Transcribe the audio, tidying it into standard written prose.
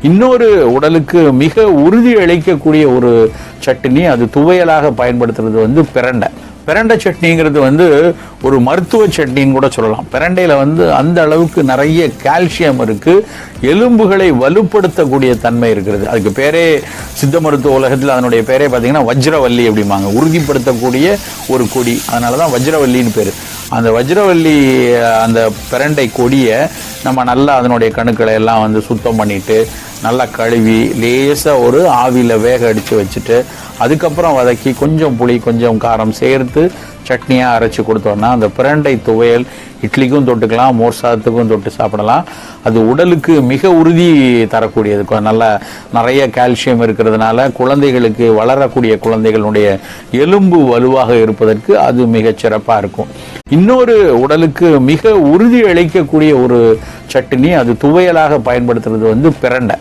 இன்னொரு உடலுக்கு மிக உறுதி அளிக்கக்கூடிய ஒரு சட்னி, அது துவையலாக பயன்படுத்துறது பிரண்டை. பிரண்டை சட்னிங்கிறது ஒரு மருத்துவ சட்னின்னு கூட சொல்லலாம். பிரண்டையில் அந்த அளவுக்கு நிறைய கால்சியம் இருக்கு, எலும்புகளை வலுப்படுத்தக்கூடிய தன்மை இருக்கிறது. அதுக்கு பேரே சித்த மருத்துவ உலகத்தில் அதனுடைய பேரே பார்த்தீங்கன்னா வஜ்ரவல்லி அப்படிம்பாங்க. உறுதிப்படுத்தக்கூடிய ஒரு கொடி, அதனால தான் வஜ்ரவல்லின்னு பேர். அந்த வஜ்ரவல்லி அந்த பிரண்டை கொடியை நம்ம நல்லா அதனுடைய கணுக்களை எல்லாம் சுத்தம் பண்ணிட்டு நல்லா கழுவி லேசாக ஒரு ஆவியில் வேக அடித்து வச்சுட்டு அதுக்கப்புறம் வதக்கி கொஞ்சம் புளி கொஞ்சம் காரம் சேர்த்து சட்னியாக அரைச்சி கொடுத்தோம்னா அந்த பிரண்டை துவையல் இட்லிக்கும் தொட்டுக்கலாம், மோர் சாதத்துக்கும் தொட்டு சாப்பிடலாம். அது உடலுக்கு மிக உறுதி தரக்கூடியது. நல்ல நிறைய கால்சியம் இருக்கிறதுனால குழந்தைகளுக்கு, வளரக்கூடிய குழந்தைகளுடைய எலும்பு வலுவாக இருப்பதற்கு அது மிகச் சிறப்பாக இருக்கும். இன்னொரு உடலுக்கு மிக உறுதி அளிக்கக்கூடிய ஒரு சட்னி, அது துவையலாக பயன்படுத்துறது பிரண்டை.